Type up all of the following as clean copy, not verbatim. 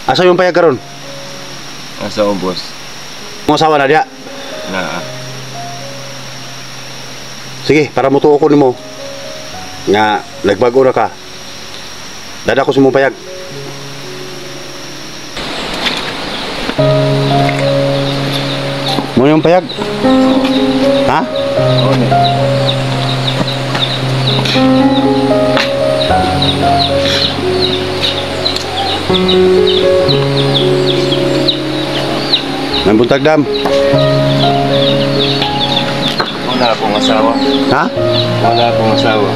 Asa yung payag karon? Asa ubos. Mo asawa na diya. Naa. Sige, para mutuo ko nimo nga nagbago na ka. Dada ko sa mong payag. Mo yung payag? Ha? Oo ni. Nangbuntag dam. Wala akong asawa. Ha? Wala akong asawa.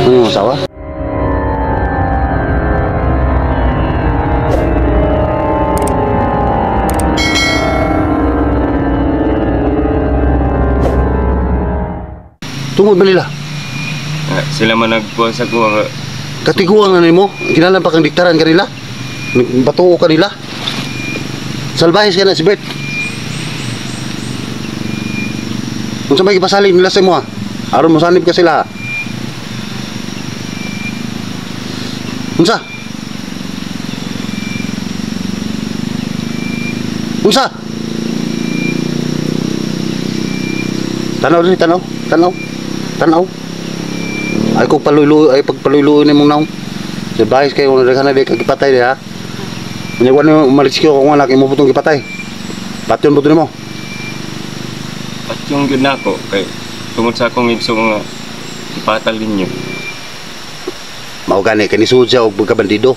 Ano yung asawa? Tungod ba nila? Sila man nagkuha sa kuha. Katiguan na nimo, kinalan pa kang diktaran kanila. Batuo kanila. Salbahis ka na si Bert. Kung sa may ipasalin nila sa imo ha, aron mo sanib ka sila. Unsa? Unsa? Tanaw din, tanaw. Tanaw. Tanaw. Ay kung paluluyo, ay pagpaluluyo ni mong naong. Sabahis kayo, kung naghanap kayo kagipatay di ha. Manyawan nyo, umalis kayo kung anak, imo putong kipatay. Patyon po mo. At yung yun ako, kay tungod sa akong igso nga ipatal ninyo. Mao gani, kanisud siya o pagkabandido.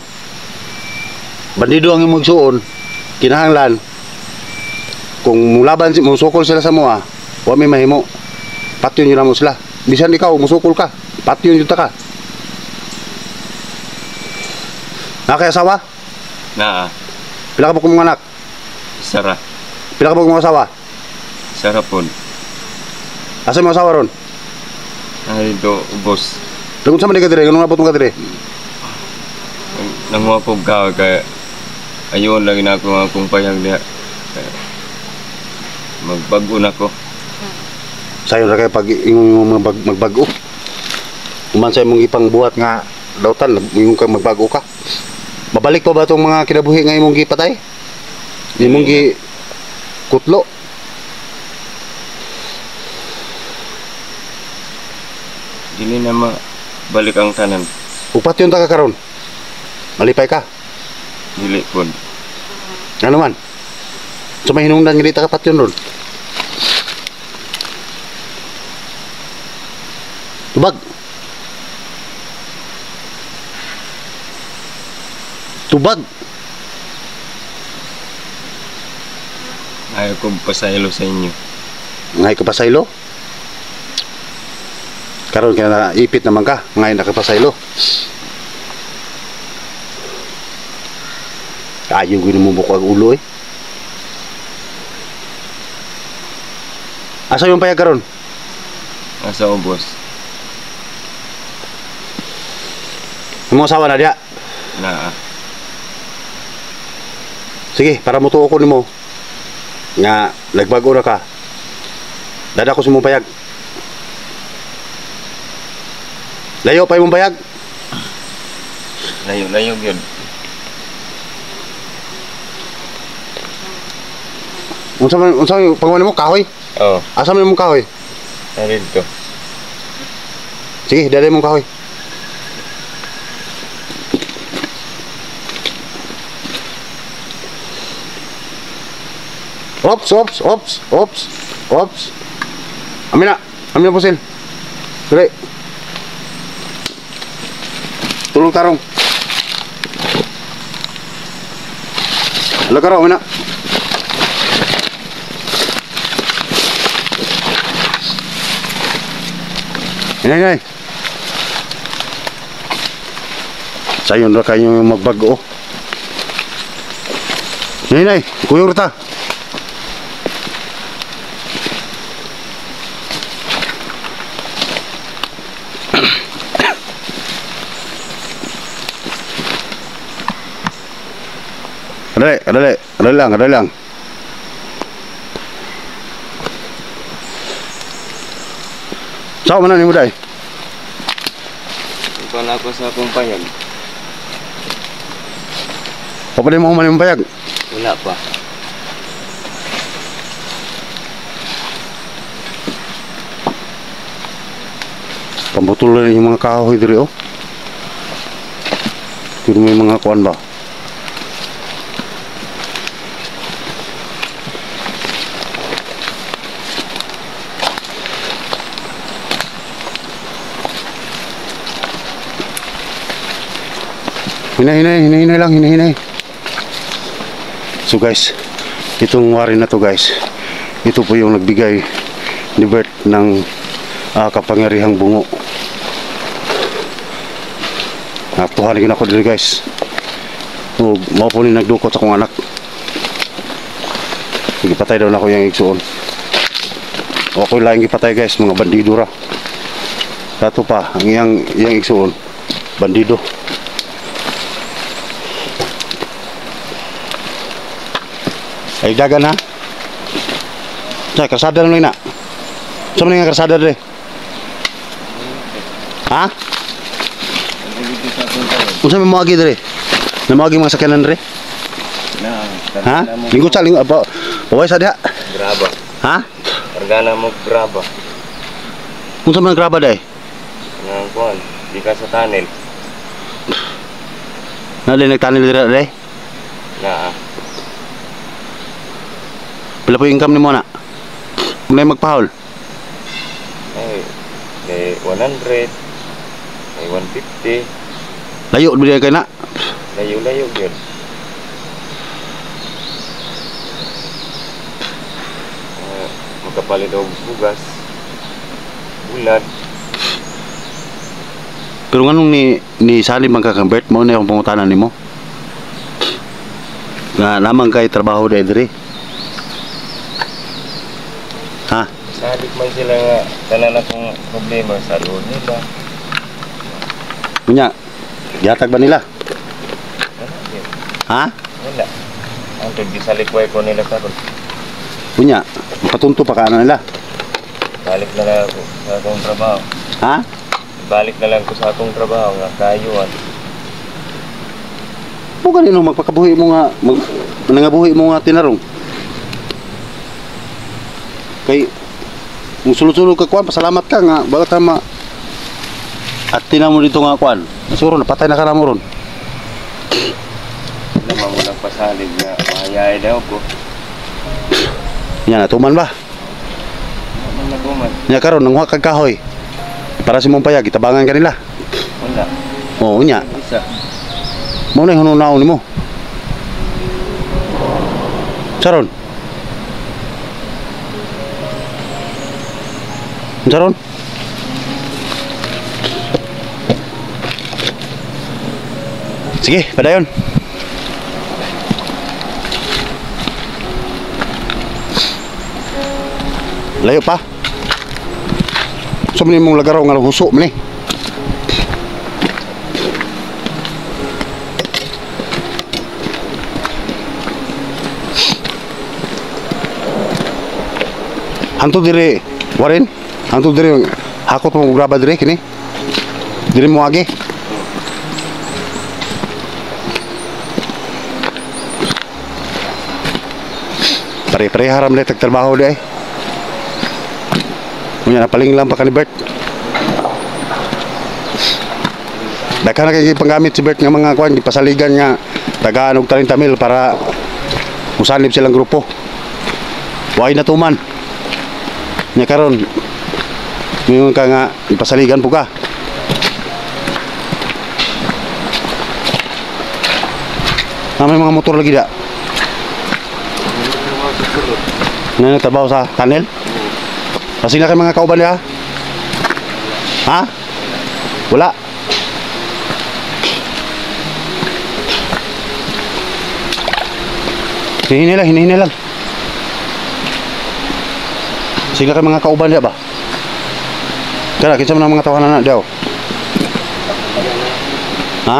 Bandido ang imong igsuon, kinahanglan. Kung mulaban, musukol sila sa mua, huwag may mahimo. Patyon nyo na mo sila. Bisan ikaw, musukol ka. Patyon nyo ta ka. Nakay asawa? Naa. Pila ka po kong mga anak? Sara. Pila ka po kong mga asawa? Sara po. Asa mo asawa ron? Ay do ubos. Lagun sa man ka dire, ganun nga po ka dire. Nanguha po ka kaya ayun lagi na ako nga akong payag niya. Magbago na ko. Sayon ra kay pag imong magbago. Kuman sa imong ipang buhat nga dawtan, imong kang magbago ka. Mabalik pa ba itong mga kinabuhi nga imong gipatay? Imong gi kutlo? Dili na mabalik ang tanan. Upat yun ta ka karon. Malipay ka. Dili po. Ano man? Sa may hinungdan nga di ta kapat yun ron. Tubag. Tubag. Ayaw ko pasaylo sa inyo. Ngay ka pasaylo. Karon kaya na ipit naman ka. Ngay nakapasaylo. Ayaw gini mo buko ang ulo eh. Asa yung payag karon? Asa ubos. Yung mga asawa na diya. Naa. Sige, para mutuo ko nimo nga nagbago na ka. Dada ko sa mong payag. Layo pa imong payag. Layo yun. Unsa man pangwan mo kahoy? Oo. Asa man imong kahoy? Narito. Sige, dada imong kahoy. Ops. Amin na pusil. Dali. Tulong tarong. Halo karo, amin na. Inay. Sayon ra kayo magbago. Inay, kuyog ta. Kadali lang. Saan man ni mo day? Ikaw na ako sa akong payag. O pa din mo man yung payag. Wala pa. Pambutol na yung mga kahoy diri oh. Pero may mga kuan ba? Hinay lang, hinay. So guys, itong wari na to guys, ito po yung nagbigay ni Bert ng kapangyarihang bungo. Natuhanin ako dito guys. O, mao po ni nagdukot sa kong anak. Sige, patay daw na ako yung igsuon. O ako lang ipatay guys, mga bandido ra. Dato pa, ang iyang igsuon, bandido. Ay dagan ha. Sa kasada lang na. Sa man nga kasada dre? Ha? Unsa may moagi dre? Na moagi mga sakyanan dre? Ha? Linggo apa? Paway sa diha. Graba. Ha? Argana mo graba. Unsa man graba day? Nang kuan, di ka sa tunnel. Nali nagtanil dira dre? Na. Pila po yung income ni mo na? May magpahol? Ay, may 100, may 150. Layo bili kay na? Layo-layo yun. Magkapalit og bugas. Bulad. Pero nganong ni Salim ang kakambert mo na yung pangutanan nimo? Nga naman kay trabaho diri. Ha? Sadik man sila nga tanan akong problema sa loan nila. Punya, yatag ba nila? Wala yun. Ha? Wala. Ang gisalipway ko nila karon. Punya, patunto pa ka nila. Balik na lang ako sa akong trabaho. Ha? Balik na lang ko sa akong trabaho nga kayuan. Mo ganino magpakabuhi mo nga nangabuhi mo nga tinarong. Kay musulod-sulod ka kuan, pasalamat ka nga bago tama. At tinan mo dito nga kuan. Siguro napatay na ka na mo ron. Naman mo lang pasalig nga mahayay daw ko. Nya natuman ba? Naman na guman. Nya karon nangwa kag kahoy. Para si mong payag itabangan kanila. Wala. Oo nya. Isa. Mo na hununaon nimo. Saron. Saron. Sige, padayon. Layo pa. So mani mong lagaraw nga huso mani. Hantu diri, Warin. Hantu diri hakot mo graba diri kini. Diri mo agi. Pare-pare haram na tagtrabaho di ay. Kunya napaling lang pa ka ni Bert. Daka na kay panggamit si Bert nga mga kuan gipasaligan nga tagaan og 30 mil para musanib silang grupo. Way na tuman. Nya karon mingon ka nga ipasaligan po ka. May mga motor lagi da. Nagtabaho sa tunnel? Kasi na kayo mga kauban niya? Ha? Wala? Hinihini lang. Sige kayo mga kauban niya ba? Kaya, kinsa mo na mga tawanan na daw? Ha?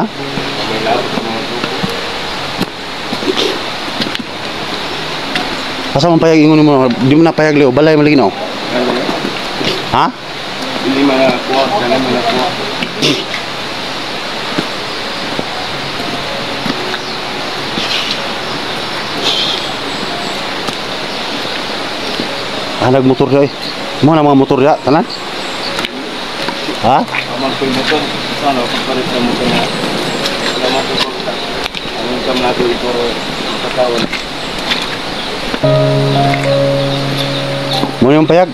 Asa man payag ingon mo, di mo na payag leo, balay malinaw. Ha? Hindi man ako, dala man ako. nagmotor siya eh. Mo na mga motor ya, tanan? Ha? Amang ko mo to. Sana pagpalit sa mo na. Salamat po sa. Ang income natin ito katawan. Mo yung payag?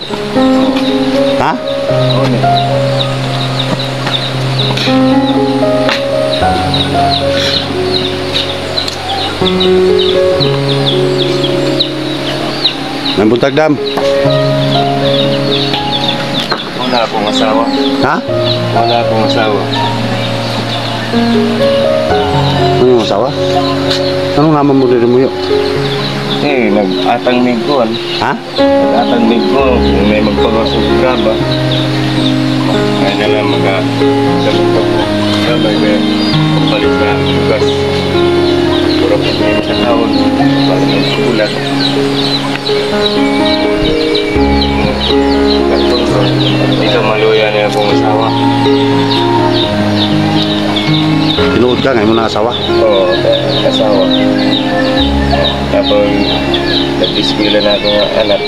Ha? Oo ne. May buntag dam. Wala akong asawa. Ha? Wala akong asawa. Ano yung asawa? Anong naman mo dito mo yun? Eh, nag-atang migkuhan. Ha? Nag-atang migkuhan. Kung may magpagosong graba. Kaya na lang mag-sagot ko. Sabay kaya pagbalik na bukas. Puro ko ngayon sa taon. Para magsulat. Hindi ka maluya niya akong asawa. Tinuod ka ngayon mo na asawa? Oo, asawa. Tapos, nag-ispila na akong anak.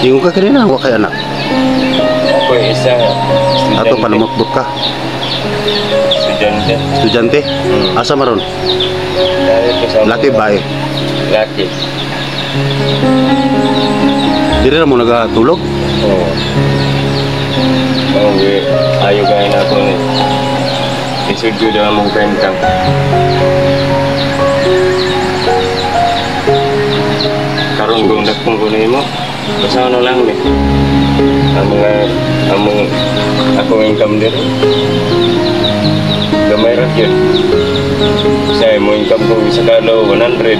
Tingog ka kanina, huwag kay anak. Ako isa, Ato pa namutbot ka. Estudyante. Estudyante? Asa maron? Dahil kasama Laki ko- ba eh? Laki. Dili na mo nagatulog? Oo. Ayaw gaya na ako ni. Isudyo daw mong bentang. Karoon kong dakpong kunin mo. Basta ano lang ni. Akong income din. Gamay rin yun. Kasi mo income ko sa kalo 100.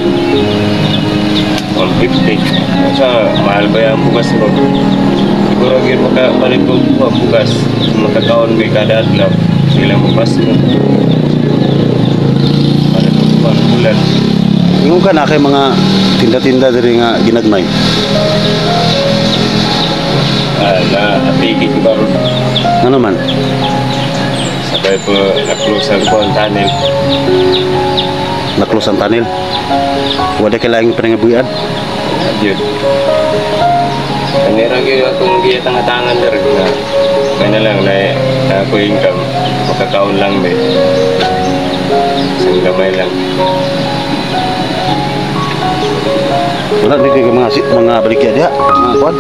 150. Sa mahal ba yung bukas mo? Siguro yun makapalit ko bukas. Makakaon may kada adlaw. Sila bukas mo. Para ko bulan. Tingog ka na kay mga tinda-tinda diri nga ginagmay. Napigit ko karon. Ano man? Sabay po naklusan ko ang tunnel. Naklos ang tanil. Wala kailangang panangabuyan. Yun. Kanira gyud akong giya tangatangan der na. May na lang na ako income makakaon lang be. Isang gamay lang. Wala dito ka mga balikya dia, mga kuan.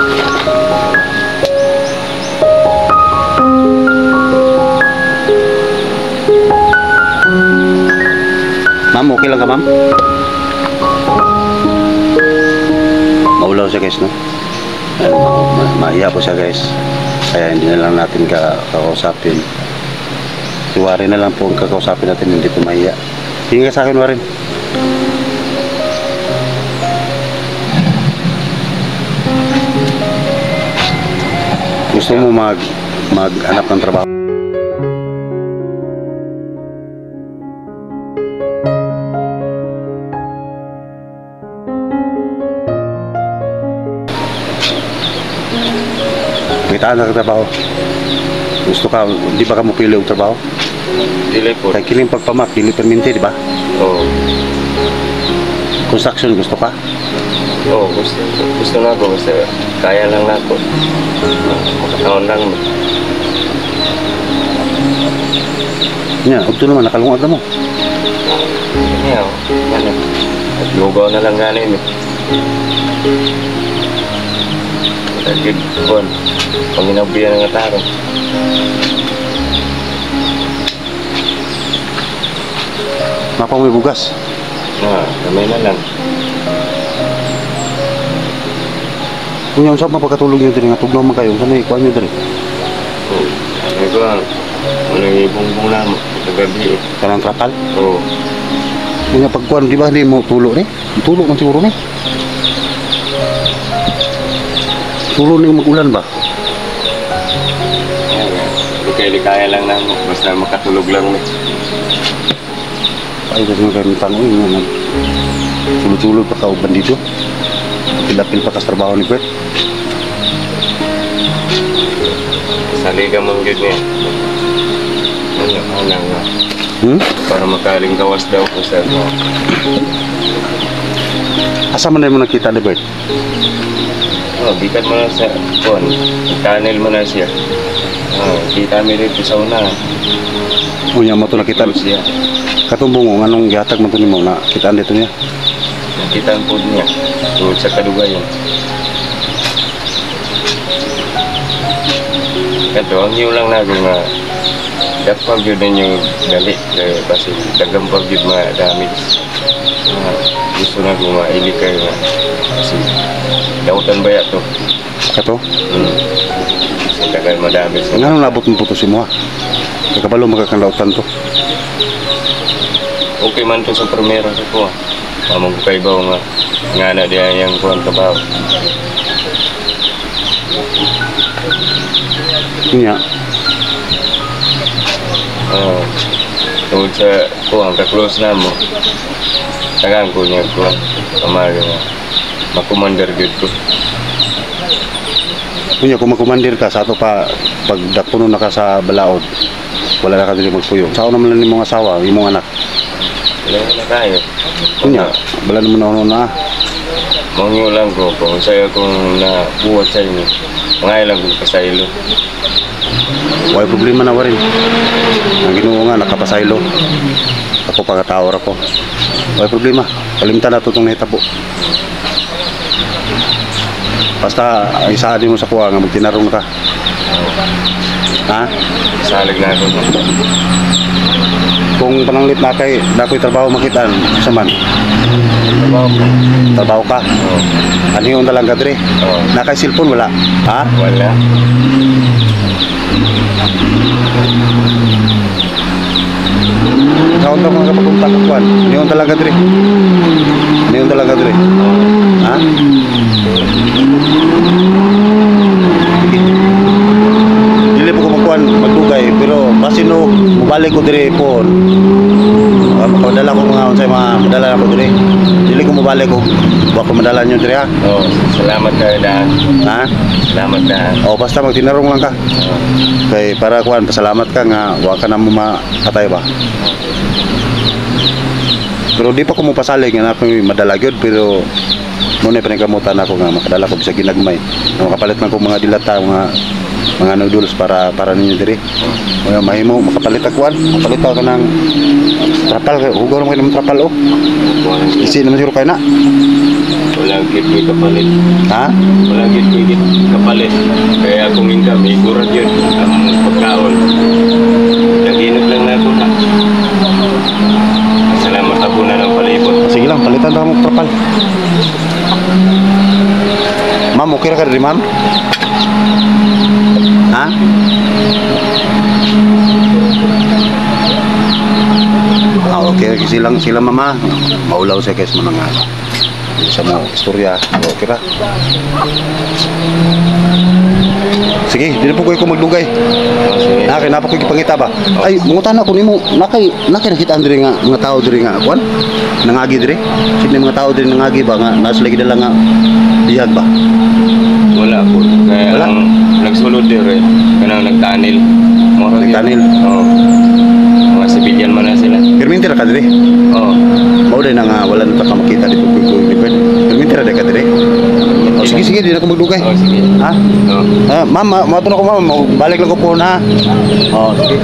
Ma'am, okay lang ka, ma'am? Maulaw siya, guys, no? Mahiya po siya, guys. Kaya hindi na lang natin kakausapin. Si Warren na lang po ang kakausapin natin, hindi po mahiya. Tingin ka sa akin, Warren. Gusto mo maghanap ng trabaho? Kitaan na trabaho. Gusto ka, di ba ka mo pili ang trabaho? Dili po. Kaya kiling pagpamak, pili perminti, di ba? Oo. Construction, gusto ka? Oo, gusto na ako. Basta kaya lang na ako. Makataon lang. Yan, ito naman, nakalungad na mo. Yan, ano. Naglugaw na lang ganin eh. Lagid po. Panginabihan ng ataro. Mapang may bugas. Kamay na lang. Kung yung saan mapagkatulog nyo diri, nga tugnaw man kayo, saan may ikuha nyo diri? Ano ko ang ibong lang sa gabi eh. Kanang trapal? Oo. Yung nga pagkuhan, di ba hindi mo tulo ni? Tulo man siguro ni. Tulo ni mag-ulan ba? Hindi kaya lang na basta makatulog lang eh. Ay, kasi mga kayong tanong nga nag tulog-tulog pa ka uban dito. Pilapil pa ka sa trabaho ni Bert. Saliga mong yun niya. Ano nga. Para makaling gawas daw ko sa Asa man na mo nakita ni Bert? Oh, bikan mo na sa kon. Tunnel mo na siya. Oh, kita mi dito sa una. Unya mo to nakita. Siya. Katumbong anong gihatag man to nimo na kitaan dito niya. Nakita ang pod niya. Tungod sa kadugayan. Kato, ang iyo lang na kung dapat yun ninyo dali. Kasi dagampag yun damage. Gusto na kung maili kayo nga. Kasi dautan ba to? Kato? Kasi tagal madamage. Nga nung nabot mo puto si mo ha? Kagabalo magkakandautan to. Okay man to sa primero sa ko. Mamang ko kay baw nga na diya yung kuwan kabaw. Nya. Tungkol sa kuwan, ka-close na mo. Tagang ko niya kuwan. Pamaga nga. Makumander good ko. Kunya kung makumandir ka sa ato pa pag dakpuno na ka sa balaod. Wala na ka dili magpuyo. Sao naman lang imong asawa, imong anak. Wala na tayo. Kunya, wala naman na. Mangyo lang ko kung sa'yo kung nabuhat sa inyo. Mga lang kung pasaylo. Wala problema na warin. Ang Ginoo nga nakapasaylo. Ako pagkatawar ako. Wala problema. Kalimtan na ito itong nahitabo. Basta isaan mo sa kuha nga magtinarong ka. Ha? Salig na ako. Kung pananglit na kay nakoy trabaho makitaan sa man. Trabaho ko. Trabaho ka. Oo. Ano yung talaga dre? Oo. Nakay cellphone wala. Ha? Wala. Kaon ka mga kapagpunta ko kuan. Ano yung talaga dre? Ano yung talaga dre? Ha? Dili po ko magkuhan, magdugay, pero basino mubalik ko dire po. Makadala ko mga unsay mga madala na ko dire. Dili ko mubalik ko. Wa ko madala nyo dire ha. Oo. Salamat ka daan. Ha? Salamat daan. O basta magtinarong lang ka. Kay para kuan pasalamat ka nga wa ka na mo mapatay ba. Pero di pa ko mo pasalig nga ako madala gyud pero muna paningkamutan ako nga makadala ko bisag ginagmay. Makapalit man ko mga dilata mga noodles para ninyo diri. Kaya mahimo makapalit akuan, makapalit ka ng trapal, hugaw mo ng trapal oh. Isi naman siguro kayo na. Walang git kapalit. Ha? Walang git kapalit. Kaya kung income, igurad yun ang pagkaon. Naginot lang na ako na. Salamat ako na ng palibot. Sige lang, palitan na mo trapal. Ma'am, okay ra ka diri, ma'am? Ha? Okay, silang mama. Maulaw siya guys mo nga. Sa mga istorya. Okay ra. Sige, dili po ko magdugay. Nakay na po ko ipangita ba? Ay, mungutan ako nimo. Nakay nakita diri nga mga tao diri nga kuan. Nangagi diri. Sino mga tao diri nangagi ba nga nasa lagi dala nga bihag ba? Wala po. Kaya Wala? Nagsulod diri. Kanang nagtanil. Nagtanil? Oo. Mga sibilyan man na sila. Perminti ra ka diri. Oo. Mao day na nga wala na ta ka makita dito ko diped. Perminti ra ka diri. O sige, di na ko magdugay. Oo, sige. Ha? Oo. Ma'am, mato na ko ma'am, balik lang ko po na. Oh, sige.